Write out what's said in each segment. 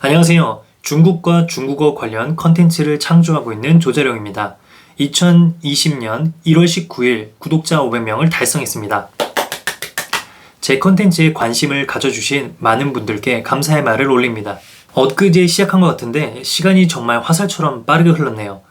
안녕하세요. 중국과 중국어 관련 컨텐츠를 창조하고 있는 조재령입니다. 2020년 1월 19일 구독자 500명을 달성했습니다. 제 컨텐츠에 관심을 가져주신 많은 분들께 감사의 말을 올립니다. 엊그제 시작한 것 같은데 시간이 정말 화살처럼 빠르게 흘렀네요.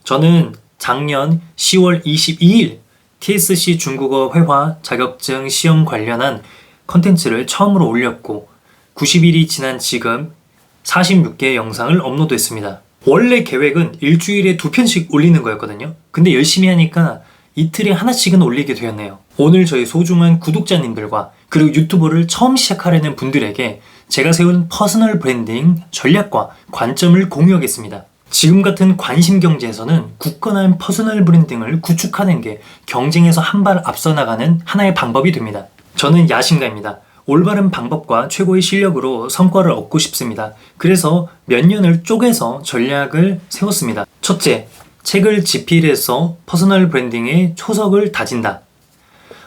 저는 작년 10월 22일 TSC 중국어 회화 자격증 시험 관련한 컨텐츠를 처음으로 올렸고 90일이 지난 지금 46개의 영상을 업로드했습니다. 원래 계획은 일주일에 2편씩 올리는 거였거든요. 근데 열심히 하니까 이틀에 하나씩은 올리게 되었네요. 오늘 저희 소중한 구독자님들과 그리고 유튜브를 처음 시작하려는 분들에게 제가 세운 퍼스널 브랜딩 전략과 관점을 공유하겠습니다. 지금 같은 관심 경제에서는 굳건한 퍼스널 브랜딩을 구축하는 게 경쟁에서 한 발 앞서 나가는 하나의 방법이 됩니다. 저는 야심가입니다. 올바른 방법과 최고의 실력으로 성과를 얻고 싶습니다. 그래서 몇 년을 쪼개서 전략을 세웠습니다. 첫째, 책을 집필해서 퍼스널 브랜딩의 초석을 다진다.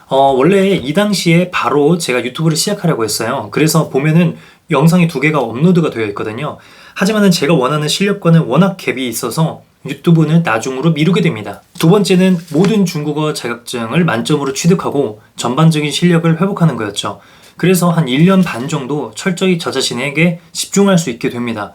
원래 이 당시에 바로 제가 유튜브를 시작하려고 했어요. 그래서 보면은 영상이 2개가 업로드가 되어 있거든요. 하지만은 제가 원하는 실력과는 워낙 갭이 있어서 유튜브는 나중으로 미루게 됩니다. 두 번째는 모든 중국어 자격증을 만점으로 취득하고 전반적인 실력을 회복하는 거였죠. 그래서 한 1년 반 정도 철저히 저 자신에게 집중할 수 있게 됩니다.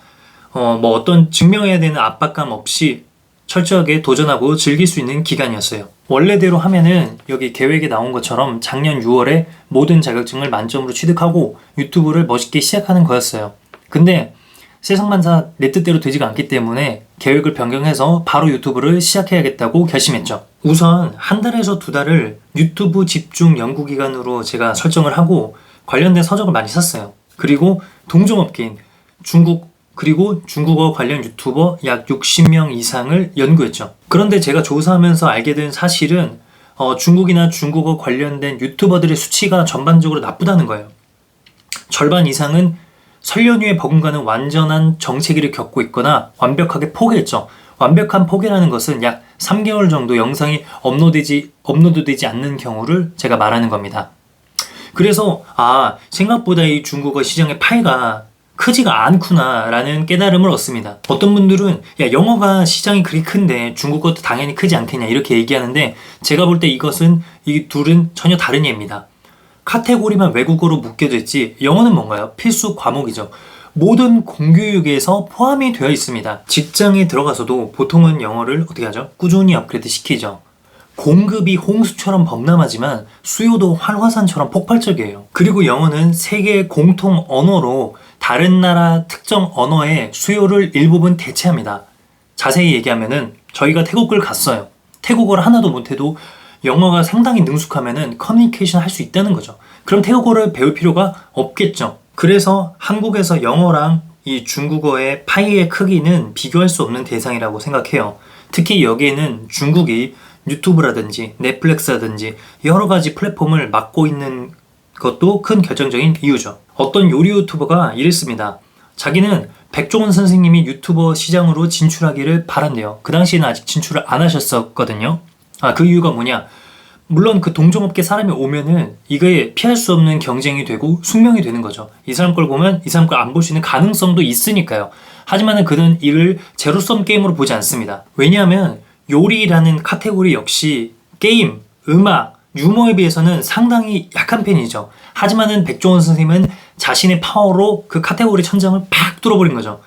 어떤 증명해야 되는 압박감 없이 철저하게 도전하고 즐길 수 있는 기간이었어요. 원래대로 하면은 여기 계획에 나온 것처럼 작년 6월에 모든 자격증을 만점으로 취득하고 유튜브를 멋있게 시작하는 거였어요. 근데 세상만사 내 뜻대로 되지가 않기 때문에 계획을 변경해서 바로 유튜브를 시작해야겠다고 결심했죠. 우선 한 달에서 2달을 유튜브 집중 연구 기간으로 제가 설정을 하고 관련된 서적을 많이 샀어요. 그리고 동종업계인 중국 그리고 중국어 관련 유튜버 약 60명 이상을 연구했죠. 그런데 제가 조사하면서 알게 된 사실은 중국이나 중국어 관련된 유튜버들의 수치가 전반적으로 나쁘다는 거예요. 절반 이상은 설 연휴에 버금가는 완전한 정체기를 겪고 있거나 완벽하게 포기했죠. 완벽한 포기라는 것은 약 3개월 정도 영상이 업로드되지 않는 경우를 제가 말하는 겁니다. 그래서 생각보다 이 중국어 시장의 파이가 크지가 않구나 라는 깨달음을 얻습니다. 어떤 분들은 영어가 시장이 그리 큰데 중국어도 당연히 크지 않겠냐 이렇게 얘기하는데 제가 볼 때 이것은 이 둘은 전혀 다른 예입니다. 카테고리만 외국어로 묶여져 있지 영어는 뭔가요? 필수 과목이죠. 모든 공교육에서 포함이 되어 있습니다. 직장에 들어가서도 보통은 영어를 어떻게 하죠? 꾸준히 업그레이드 시키죠. 공급이 홍수처럼 범람하지만 수요도 활화산처럼 폭발적이에요. 그리고 영어는 세계 공통 언어로 다른 나라 특정 언어의 수요를 일부분 대체합니다. 자세히 얘기하면은 저희가 태국을 갔어요. 태국어를 하나도 못해도 영어가 상당히 능숙하면은 커뮤니케이션 할 수 있다는 거죠. 그럼 태국어를 배울 필요가 없겠죠. 그래서 한국에서 영어랑 이 중국어의 파이의 크기는 비교할 수 없는 대상이라고 생각해요. 특히 여기에는 중국이 유튜브라든지 넷플릭스라든지 여러 가지 플랫폼을 맡고 있는 것도 큰 결정적인 이유죠. 어떤 요리 유튜버가 이랬습니다. 자기는 백종원 선생님이 유튜버 시장으로 진출하기를 바란대요. 그 당시에는 아직 진출을 안 하셨었거든요. 그 이유가 뭐냐? 물론 그 동종업계 사람이 오면은 이게 피할 수 없는 경쟁이 되고 숙명이 되는 거죠. 이 사람 걸 보면 이 사람 걸 안 볼 수 있는 가능성도 있으니까요. 하지만은 그는 이를 제로섬 게임으로 보지 않습니다. 왜냐하면 요리라는 카테고리 역시 게임, 음악, 유머에 비해서는 상당히 약한 편이죠. 하지만은 백종원 선생님은 자신의 파워로 그 카테고리 천장을 팍 뚫어버린 거죠.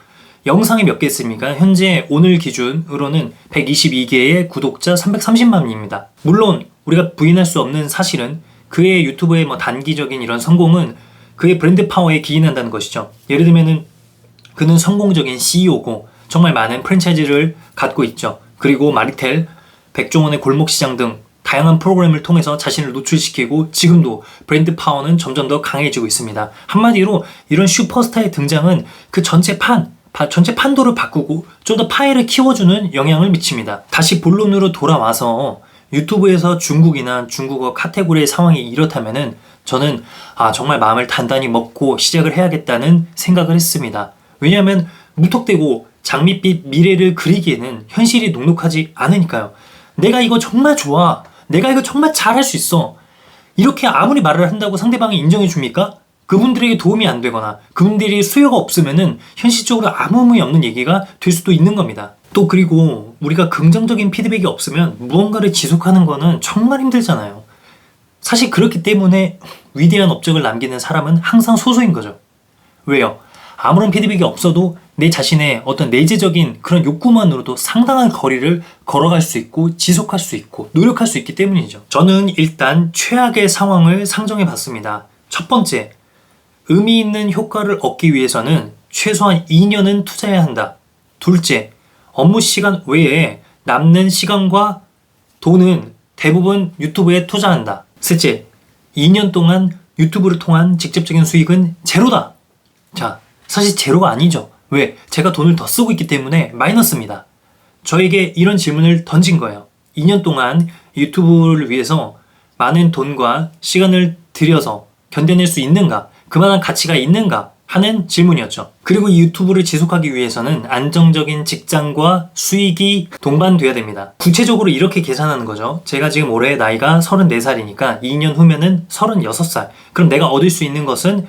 영상이 몇 개 있습니까? 현재 오늘 기준으로는 122개의 구독자 330만입니다. 물론 우리가 부인할 수 없는 사실은 그의 유튜브의 단기적인 이런 성공은 그의 브랜드 파워에 기인한다는 것이죠. 예를 들면은 그는 성공적인 CEO고 정말 많은 프랜차이즈를 갖고 있죠. 그리고 마리텔, 백종원의 골목시장 등 다양한 프로그램을 통해서 자신을 노출시키고 지금도 브랜드 파워는 점점 더 강해지고 있습니다. 한마디로 이런 슈퍼스타의 등장은 그 전체 판도를 바꾸고 좀 더 파이를 키워주는 영향을 미칩니다. 다시 본론으로 돌아와서 유튜브에서 중국이나 중국어 카테고리의 상황이 이렇다면은 저는 정말 마음을 단단히 먹고 시작을 해야겠다는 생각을 했습니다. 왜냐하면 무턱대고 장밋빛 미래를 그리기에는 현실이 녹록하지 않으니까요. 내가 이거 정말 좋아. 내가 이거 정말 잘할 수 있어. 이렇게 아무리 말을 한다고 상대방이 인정해 줍니까? 그분들에게 도움이 안 되거나 그분들이 수요가 없으면은 현실적으로 아무 의미 없는 얘기가 될 수도 있는 겁니다. 또 그리고 우리가 긍정적인 피드백이 없으면 무언가를 지속하는 거는 정말 힘들잖아요. 사실 그렇기 때문에 위대한 업적을 남기는 사람은 항상 소수인 거죠. 왜요? 아무런 피드백이 없어도 내 자신의 어떤 내재적인 그런 욕구만으로도 상당한 거리를 걸어갈 수 있고 지속할 수 있고 노력할 수 있기 때문이죠. 저는 일단 최악의 상황을 상정해 봤습니다. 첫 번째, 의미 있는 효과를 얻기 위해서는 최소한 2년은 투자해야 한다. 둘째, 업무 시간 외에 남는 시간과 돈은 대부분 유튜브에 투자한다. 셋째, 2년 동안 유튜브를 통한 직접적인 수익은 제로다. 자, 사실 제로가 아니죠. 왜? 제가 돈을 더 쓰고 있기 때문에 마이너스입니다. 저에게 이런 질문을 던진 거예요. 2년 동안 유튜브를 위해서 많은 돈과 시간을 들여서 견뎌낼 수 있는가? 그만한 가치가 있는가? 하는 질문이었죠. 그리고 이 유튜브를 지속하기 위해서는 안정적인 직장과 수익이 동반돼야 됩니다. 구체적으로 이렇게 계산하는 거죠. 제가 지금 올해 나이가 34살이니까 2년 후면은 36살. 그럼 내가 얻을 수 있는 것은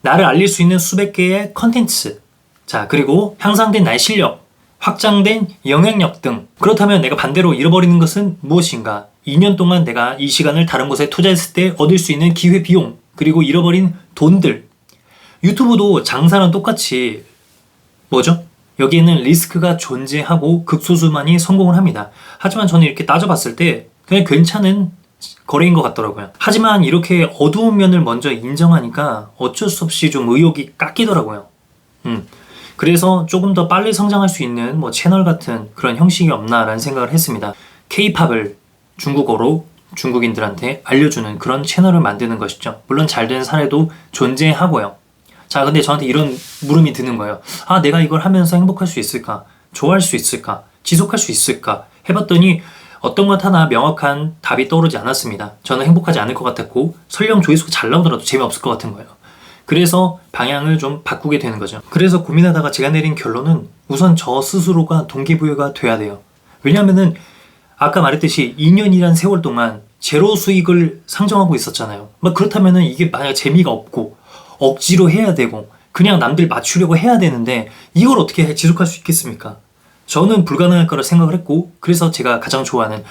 나를 알릴 수 있는 수백 개의 컨텐츠, 자, 그리고 향상된 나의 실력, 확장된 영향력 등. 그렇다면 내가 반대로 잃어버리는 것은 무엇인가? 2년 동안 내가 이 시간을 다른 곳에 투자했을 때 얻을 수 있는 기회 비용, 그리고 잃어버린 돈들. 유튜브도 장사는 똑같이 뭐죠? 여기에는 리스크가 존재하고 극소수만이 성공을 합니다. 하지만 저는 이렇게 따져봤을 때 그냥 괜찮은 거래인 것 같더라고요. 하지만 이렇게 어두운 면을 먼저 인정하니까 어쩔 수 없이 좀 의욕이 깎이더라고요. 그래서 조금 더 빨리 성장할 수 있는 뭐 채널 같은 그런 형식이 없나라는 생각을 했습니다. K-팝을 중국어로 중국인들한테 알려주는 그런 채널을 만드는 것이죠. 물론 잘 된 사례도 존재하고요. 자, 근데 저한테 이런 물음이 드는 거예요. 아, 내가 이걸 하면서 행복할 수 있을까? 좋아할 수 있을까? 지속할 수 있을까? 해봤더니 어떤 것 하나 명확한 답이 떠오르지 않았습니다. 저는 행복하지 않을 것 같았고 설령 조회수가 잘 나오더라도 재미없을 것 같은 거예요. 그래서 방향을 좀 바꾸게 되는 거죠. 그래서 고민하다가 제가 내린 결론은 우선 저 스스로가 동기부여가 돼야 돼요. 왜냐하면은 아까 말했듯이 2년이란 세월 동안 제로 수익을 상정하고 있었잖아요. 막 그렇다면은 이게 만약에 재미가 없고 억지로 해야 되고 그냥 남들 맞추려고 해야 되는데 이걸 어떻게 지속할 수 있겠습니까? 저는 불가능할 거라 생각을 했고, 그래서 제가 가장 좋아하는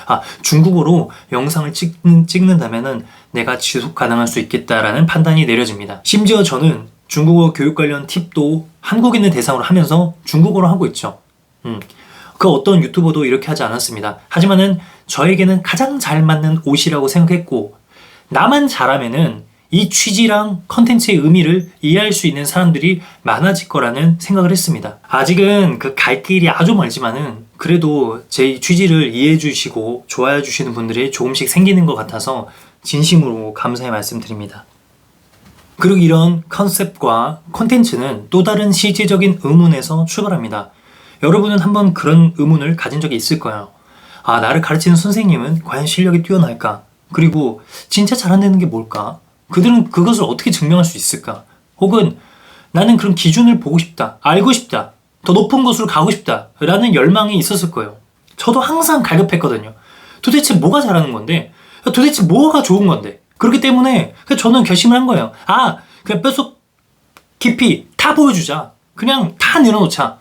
중국어로 영상을 찍는다면은 내가 지속 가능할 수 있겠다라는 판단이 내려집니다. 심지어 저는 중국어 교육 관련 팁도 한국인을 대상으로 하면서 중국어로 하고 있죠. 그 어떤 유튜버도 이렇게 하지 않았습니다. 하지만은 저에게는 가장 잘 맞는 옷이라고 생각했고, 나만 잘하면은 이 취지랑 컨텐츠의 의미를 이해할 수 있는 사람들이 많아질 거라는 생각을 했습니다. 아직은 그 갈 길이 아주 멀지만은 그래도 제 취지를 이해해 주시고 좋아해 주시는 분들이 조금씩 생기는 것 같아서 진심으로 감사의 말씀드립니다. 그리고 이런 컨셉과 컨텐츠는 또 다른 실제적인 의문에서 출발합니다. 여러분은 한번 그런 의문을 가진 적이 있을 거예요. 아, 나를 가르치는 선생님은 과연 실력이 뛰어날까? 그리고 진짜 잘한다는 게 뭘까? 그들은 그것을 어떻게 증명할 수 있을까? 혹은 나는 그런 기준을 보고 싶다, 알고 싶다, 더 높은 곳으로 가고 싶다 라는 열망이 있었을 거예요. 저도 항상 갈급했거든요. 도대체 뭐가 잘하는 건데? 도대체 뭐가 좋은 건데? 그렇기 때문에 저는 결심을 한 거예요. 그냥 뼛속 깊이 다 보여주자. 그냥 다 내려놓자.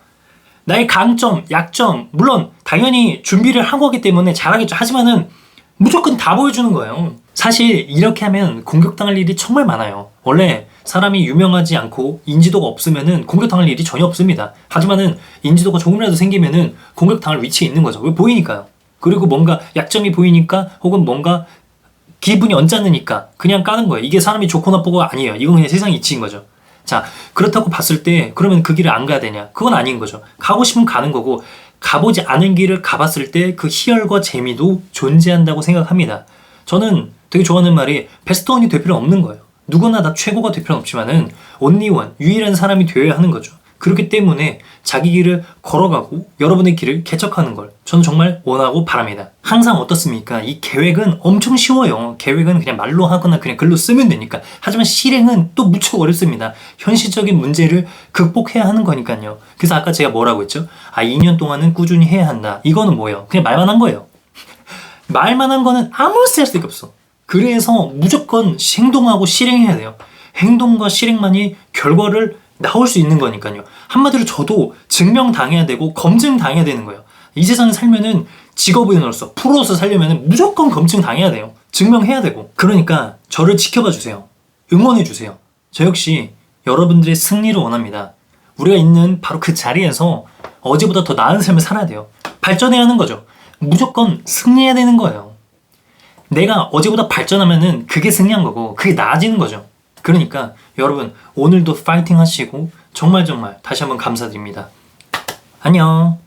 나의 강점, 약점, 물론 당연히 준비를 한 거기 때문에 잘하겠죠. 하지만은 무조건 다 보여주는 거예요. 사실 이렇게 하면 공격당할 일이 정말 많아요. 원래 사람이 유명하지 않고 인지도가 없으면은 공격당할 일이 전혀 없습니다. 하지만은 인지도가 조금이라도 생기면은 공격당할 위치에 있는 거죠. 왜? 보이니까요. 그리고 뭔가 약점이 보이니까 혹은 뭔가 기분이 언짢으니까 그냥 까는 거예요. 이게 사람이 좋고 나쁘고 아니에요. 이건 그냥 세상 이치인 거죠. 자, 그렇다고 봤을 때 그러면 그 길을 안 가야 되냐? 그건 아닌 거죠. 가고 싶으면 가는 거고, 가보지 않은 길을 가봤을 때 그 희열과 재미도 존재한다고 생각합니다. 저는 되게 좋아하는 말이 베스트 원이 될 필요는 없는 거예요. 누구나 다 최고가 될 필요는 없지만은 only one, 유일한 사람이 되어야 하는 거죠. 그렇기 때문에 자기 길을 걸어가고 여러분의 길을 개척하는 걸 저는 정말 원하고 바랍니다. 항상 어떻습니까? 이 계획은 엄청 쉬워요. 계획은 그냥 말로 하거나 그냥 글로 쓰면 되니까. 하지만 실행은 또 무척 어렵습니다. 현실적인 문제를 극복해야 하는 거니까요. 그래서 아까 제가 뭐라고 했죠? 2년 동안은 꾸준히 해야 한다. 이거는 뭐예요? 그냥 말만 한 거예요. 말만 한 거는 아무 쓸데가 없어. 그래서 무조건 행동하고 실행해야 돼요. 행동과 실행만이 결과를 나올 수 있는 거니까요. 한마디로 저도 증명당해야 되고 검증당해야 되는 거예요. 이 세상에 살면은 직업인으로서 프로로서 살려면 무조건 검증당해야 돼요. 증명해야 되고. 그러니까 저를 지켜봐 주세요. 응원해 주세요. 저 역시 여러분들의 승리를 원합니다. 우리가 있는 바로 그 자리에서 어제보다 더 나은 삶을 살아야 돼요. 발전해야 하는 거죠. 무조건 승리해야 되는 거예요. 내가 어제보다 발전하면은 그게 승리한 거고 그게 나아지는 거죠. 그러니까 여러분 오늘도 파이팅 하시고 정말 다시 한번 감사드립니다. 안녕.